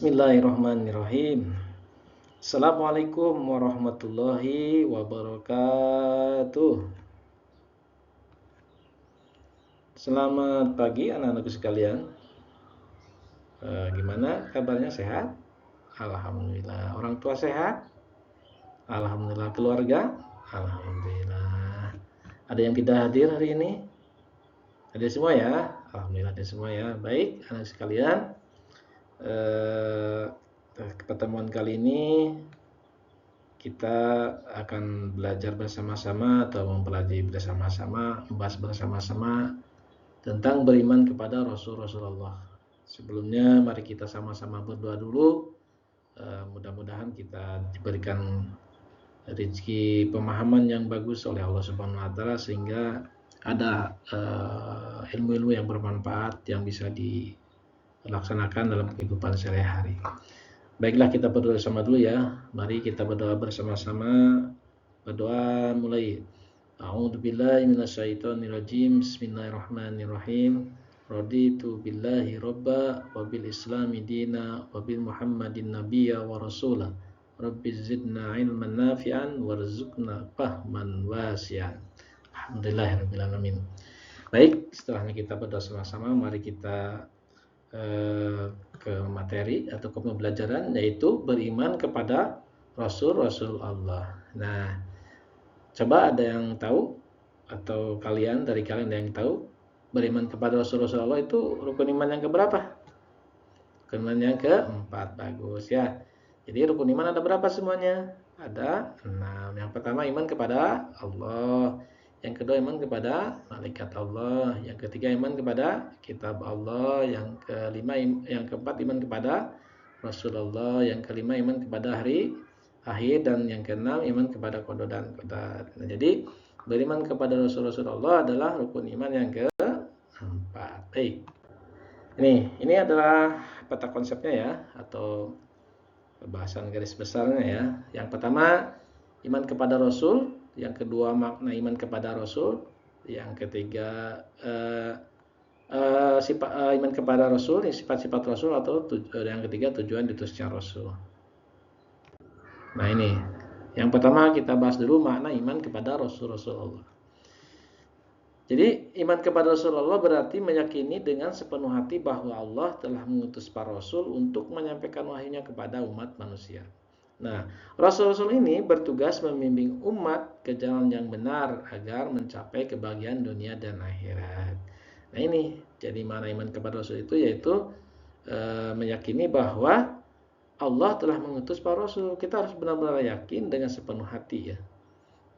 Bismillahirrahmanirrahim. Assalamualaikum warahmatullahi wabarakatuh. Selamat pagi anak-anakku sekalian. Gimana kabarnya, sehat? Alhamdulillah. Orang tua sehat? Alhamdulillah. Keluarga? Alhamdulillah. Ada yang tidak hadir hari ini? Ada semua ya? Alhamdulillah ada semua ya. Baik anak sekalian, pertemuan kali ini kita akan belajar bersama-sama atau mempelajari bersama-sama, membahas bersama-sama tentang beriman kepada Rasulullah. Sebelumnya mari kita sama-sama berdoa dulu. Mudah-mudahan kita diberikan rezeki pemahaman yang bagus oleh Allah Subhanahu wa taala sehingga ada ilmu-ilmu yang bermanfaat yang bisa dilaksanakan dalam kehidupan sehari-hari. Baiklah, kita berdoa sama dulu ya. Mari kita berdoa bersama-sama. Berdoa mulai. A'udzubillahi minasyaitonirrajim. Bismillahirrahmanirrahim. Raditu billahi robba wa bil islami dina wa bil muhammadin nabiyya wa rasula. Rabbi zidna ilman nafi'an warzuqna fahman wasi'an. Alhamdulillahirabbil alamin. Baik, setelahnya kita berdoa sama-sama, mari kita ke materi atau ke pembelajaran, yaitu beriman kepada Rasul Allah. Nah, coba ada yang tahu atau dari kalian ada yang tahu beriman kepada Rasul Allah itu rukun iman yang keberapa? Rukun iman yang keempat. Bagus ya. Jadi rukun iman ada berapa semuanya? Ada 6. Yang pertama iman kepada Allah. Yang kedua iman kepada malaikat Allah, yang ketiga iman kepada kitab Allah, yang keempat iman kepada Rasulullah, yang kelima iman kepada hari akhir, dan yang keenam iman kepada qada dan qadar. Nah, jadi beriman kepada Rasulullah adalah rukun iman yang keempat. Baik. Ini adalah peta konsepnya ya, atau bahasan garis besarnya ya. Yang pertama iman kepada Rasul, yang kedua makna iman kepada Rasul, yang ketiga iman kepada Rasul, sifat-sifat Rasul, atau yang ketiga tujuan diutusnya Rasul. Nah, ini yang pertama kita bahas dulu makna iman kepada Rasulullah. Jadi iman kepada Rasulullah berarti meyakini dengan sepenuh hati bahwa Allah telah mengutus para Rasul untuk menyampaikan wahyunya kepada umat manusia. Nah, Rasul-Rasul ini bertugas membimbing umat ke jalan yang benar agar mencapai kebahagiaan dunia dan akhirat. Nah, ini jadi makna iman kepada Rasul itu yaitu meyakini bahwa Allah telah mengutus para Rasul. Kita harus benar-benar yakin dengan sepenuh hati ya.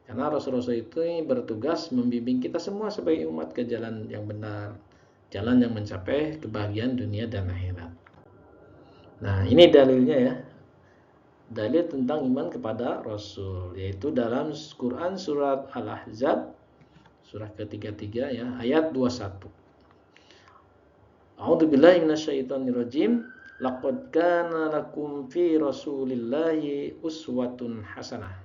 Karena Rasul-Rasul itu bertugas membimbing kita semua sebagai umat ke jalan yang benar, jalan yang mencapai kebahagiaan dunia dan akhirat. Nah, ini dalilnya ya. Dalil tentang iman kepada Rasul, yaitu dalam Quran surat Al-Ahzab surah ke-33 ya, ayat 21. A'udzubillahi minasyaitonirrajim. Laqad kana lakum fi Rasulillahi uswatun hasanah.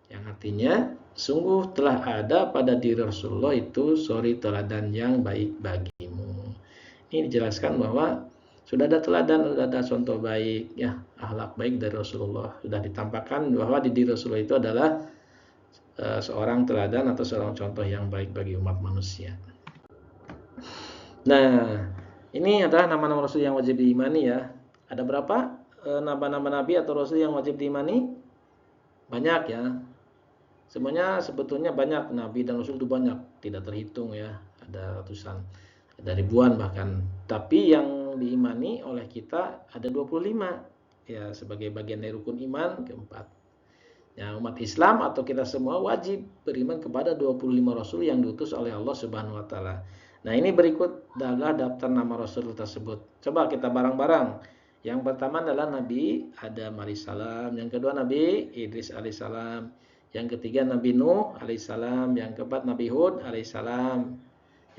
Yang artinya sungguh telah ada pada diri Rasulullah itu suri teladan yang baik bagimu. Ini dijelaskan bahwa sudah ada teladan, sudah ada contoh baik ya, akhlak baik dari Rasulullah. Sudah ditampakkan bahwa di diri Rasulullah itu adalah seorang teladan atau seorang contoh yang baik bagi umat manusia. Nah, ini adalah nama-nama Rasul yang wajib diimani ya. Ada berapa nama-nama Nabi atau Rasul yang wajib diimani? Banyak ya. Semuanya sebetulnya banyak, Nabi dan Rasul itu banyak, tidak terhitung ya. Ada ratusan, ada ribuan bahkan. Tapi yang diimani oleh kita ada 25 ya, sebagai bagian dari rukun iman keempat. Ya, umat Islam atau kita semua wajib beriman kepada 25 Rasul yang diutus oleh Allah Subhanahu wa taala. Nah, ini berikut adalah daftar nama Rasul tersebut. Coba kita bareng-bareng. Yang pertama adalah Nabi Adam alaihissalam, yang kedua Nabi Idris alaihissalam, yang ketiga Nabi Nuh alaihissalam, yang keempat Nabi Hud alaihissalam,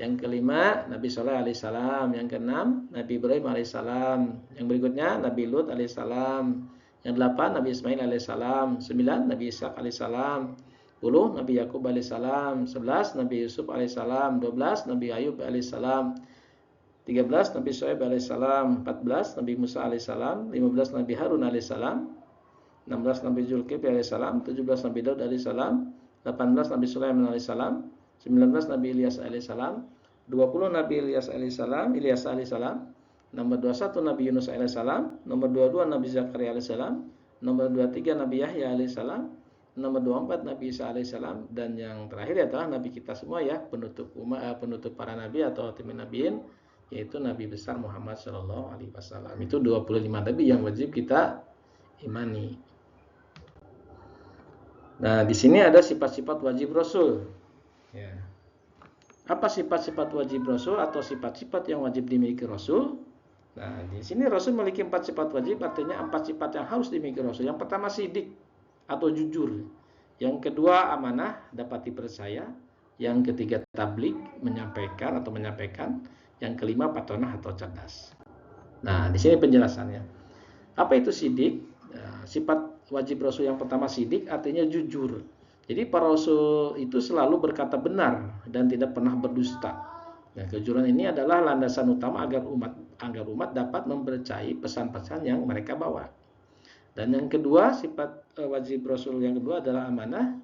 yang kelima Nabi Saleh alaihissalam, yang keenam Nabi Ibrahim alaihissalam, yang berikutnya Nabi Lut alaihissalam, yang 8 Nabi Ismail alaihissalam, 9 Nabi Ishak alaihissalam, 10 Nabi Yakub alaihissalam, 11 Nabi Yusuf alaihissalam, 12 Nabi Ayub alaihissalam, 13 Nabi Shu'aib alaihissalam, 14 Nabi Musa alaihissalam, 15 Nabi Harun alaihissalam, 16 Nabi Zulkifli alaihissalam, 17 Nabi Daud alaihissalam, 18 Nabi Sulaiman alaihissalam, 19 Nabi Ilyas alaihissalam, 20 Nabi Ilyas alaihissalam, nomor 21 Nabi Yunus alaihissalam, nomor 22 Nabi Zakaria alaihissalam, nomor 23 Nabi Yahya alaihissalam, nomor 24 Nabi Isa alaihissalam, dan yang terakhir adalah Nabi kita semua ya, penutup para Nabi atau khatamin nabiyin, yaitu Nabi besar Muhammad Shallallahu Alaihi Wasallam. Itu 25 Nabi yang wajib kita imani. Nah, di sini ada sifat-sifat wajib Rasul. Ya. Apa sifat-sifat wajib Rasul atau sifat-sifat yang wajib dimiliki Rasul? Nah, di sini Rasul memiliki 4 sifat wajib, artinya 4 sifat yang harus dimiliki Rasul. Yang pertama sidik atau jujur. Yang kedua amanah, dapat dipercaya. Yang ketiga tabligh, menyampaikan. Yang kelima patonah atau cerdas. Nah, di sini penjelasannya. Apa itu sidik? Nah, sifat wajib Rasul yang pertama sidik, artinya jujur. Jadi para Rasul itu selalu berkata benar dan tidak pernah berdusta. Nah, kejujuran ini adalah landasan utama agar umat dapat mempercayai pesan-pesan yang mereka bawa. Dan yang kedua, sifat wajib Rasul yang kedua adalah amanah,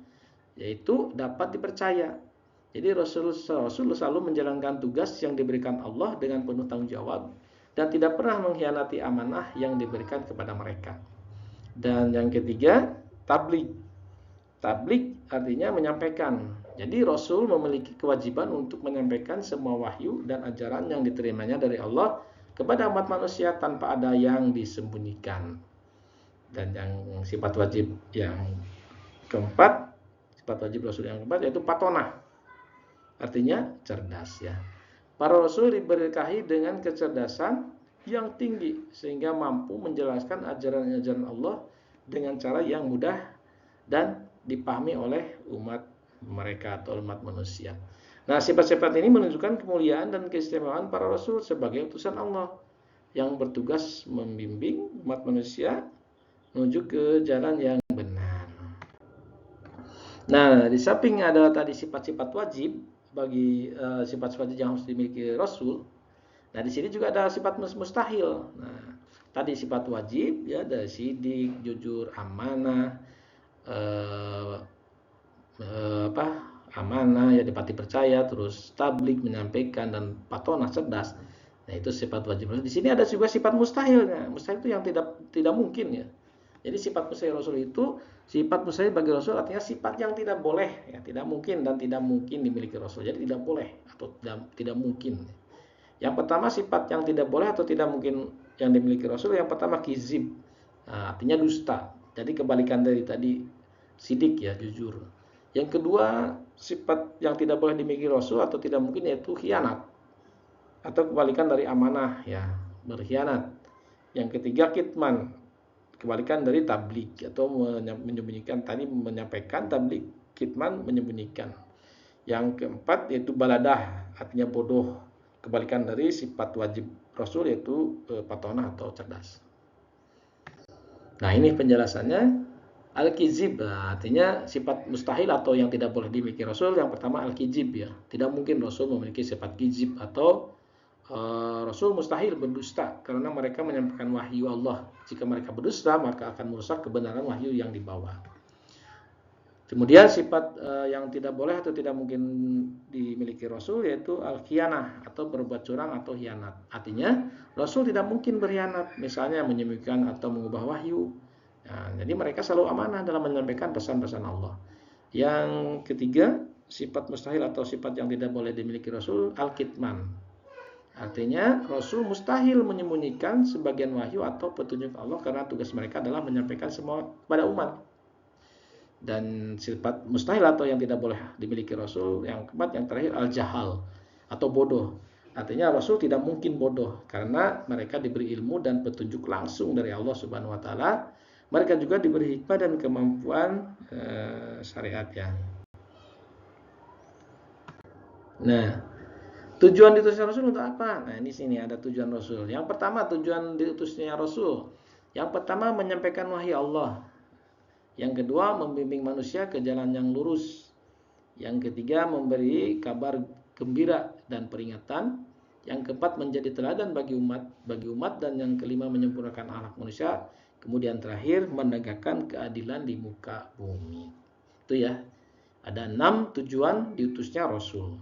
yaitu dapat dipercaya. Jadi Rasul selalu menjalankan tugas yang diberikan Allah dengan penuh tanggung jawab dan tidak pernah mengkhianati amanah yang diberikan kepada mereka. Dan yang ketiga, tabligh. Tabligh artinya menyampaikan. Jadi Rasul memiliki kewajiban untuk menyampaikan semua wahyu dan ajaran yang diterimanya dari Allah kepada umat manusia tanpa ada yang disembunyikan. Dan yang sifat wajib yang keempat, sifat wajib Rasul yang keempat yaitu patonah. Artinya cerdas ya. Para Rasul diberkahi dengan kecerdasan yang tinggi sehingga mampu menjelaskan ajaran-ajaran Allah dengan cara yang mudah dan dipahami oleh umat mereka atau umat manusia. Nah, sifat-sifat ini menunjukkan kemuliaan dan keistimewaan para Rasul sebagai utusan Allah yang bertugas membimbing umat manusia menuju ke jalan yang benar. Nah, di samping ada tadi sifat-sifat wajib bagi sifat-sifat yang harus dimiliki Rasul. Nah, di sini juga ada sifat mustahil. Nah, tadi sifat wajib ya, ada sidik, jujur, amanah, amanah ya, dapat dipercaya, terus tabligh, menyampaikan, dan patonah, cerdas. Nah, itu sifat wajib. Di sini ada juga sifat mustahilnya. Mustahil itu yang tidak mungkin ya. Jadi sifat mustahil Rasul itu, sifat mustahil bagi Rasul artinya sifat yang tidak boleh ya, tidak mungkin dan tidak mungkin dimiliki Rasul. Jadi tidak boleh atau tidak mungkin. Yang pertama sifat yang tidak boleh atau tidak mungkin yang dimiliki Rasul, yang pertama kizib. Nah, artinya dusta. Jadi kebalikan dari tadi sidik ya, jujur. Yang kedua, sifat yang tidak boleh dimiliki Rasul atau tidak mungkin yaitu khianat. Atau kebalikan dari amanah ya, berkhianat. Yang ketiga kitman, kebalikan dari tabligh atau menyembunyikan. Tadi menyampaikan, tabligh, kitman, menyembunyikan. Yang keempat yaitu baladah, artinya bodoh, kebalikan dari sifat wajib Rasul yaitu patonah atau cerdas. Nah, ini penjelasannya. Al-kizib artinya sifat mustahil atau yang tidak boleh dimiliki Rasul. Yang pertama al-kizib ya, tidak mungkin Rasul memiliki sifat kizib atau Rasul mustahil berdusta karena mereka menyampaikan wahyu Allah. Jika mereka berdusta maka akan merusak kebenaran wahyu yang dibawa. Kemudian sifat yang tidak boleh atau tidak mungkin dimiliki Rasul yaitu al-khianah atau berbuat curang atau khianat. Artinya Rasul tidak mungkin berkhianat, misalnya menyembunyikan atau mengubah wahyu. Nah, jadi mereka selalu amanah dalam menyampaikan pesan-pesan Allah. Yang ketiga, sifat mustahil atau sifat yang tidak boleh dimiliki Rasul, al-kitman. Artinya Rasul mustahil menyembunyikan sebagian wahyu atau petunjuk Allah karena tugas mereka adalah menyampaikan semua kepada umat. Dan sifat mustahil atau yang tidak boleh dimiliki Rasul, yang keempat, yang terakhir, al-jahal atau bodoh. Artinya Rasul tidak mungkin bodoh karena mereka diberi ilmu dan petunjuk langsung dari Allah Subhanahu wa taala. Mereka juga diberi hikmah dan kemampuan syariatnya. Nah, tujuan diutusnya Rasul untuk apa? Nah, di sini ada tujuan Rasul. Yang pertama, tujuan diutusnya Rasul. Yang pertama, menyampaikan wahyu Allah. Yang kedua, membimbing manusia ke jalan yang lurus. Yang ketiga, memberi kabar gembira dan peringatan. yang keempat menjadi teladan bagi umat, dan yang kelima menyempurnakan akhlak manusia, kemudian terakhir menegakkan keadilan di muka bumi. Itu ya, ada 6 tujuan diutusnya Rasul.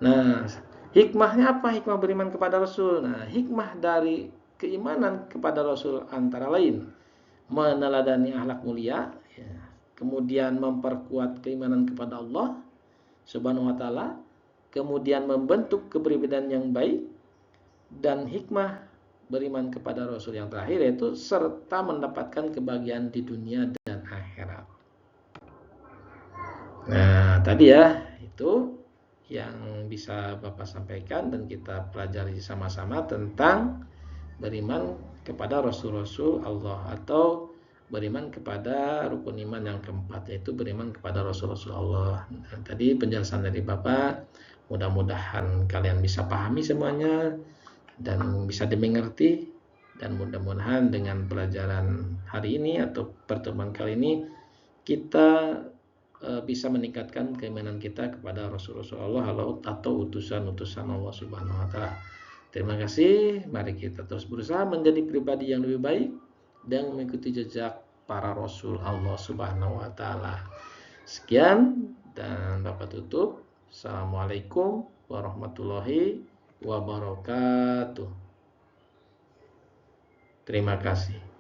Nah, hikmahnya apa? Hikmah beriman kepada Rasul. Nah, hikmah dari keimanan kepada Rasul antara lain meneladani akhlak mulia, ya, kemudian memperkuat keimanan kepada Allah Subhanahu wa taala, kemudian membentuk kepribadian yang baik, dan hikmah beriman kepada Rasul yang terakhir yaitu serta mendapatkan kebahagiaan di dunia dan akhirat. Nah, tadi ya, itu yang bisa Bapak sampaikan dan kita pelajari sama-sama tentang beriman kepada Rasul-Rasul Allah, atau beriman kepada rukun iman yang keempat, yaitu beriman kepada Rasul-Rasul Allah. Dan tadi penjelasan dari Bapak, mudah-mudahan kalian bisa pahami semuanya dan bisa dimengerti, dan mudah-mudahan dengan pelajaran hari ini atau pertemuan kali ini kita bisa meningkatkan keimanan kita kepada Rasul-Rasul Allah atau utusan-utusan Allah Subhanahu wa taala. Terima kasih. Mari kita terus berusaha menjadi pribadi yang lebih baik dan mengikuti jejak para Rasul Allah Subhanahu wa taala. Sekian dan Bapak tutup. Assalamualaikum warahmatullahi wabarakatuh. Terima kasih.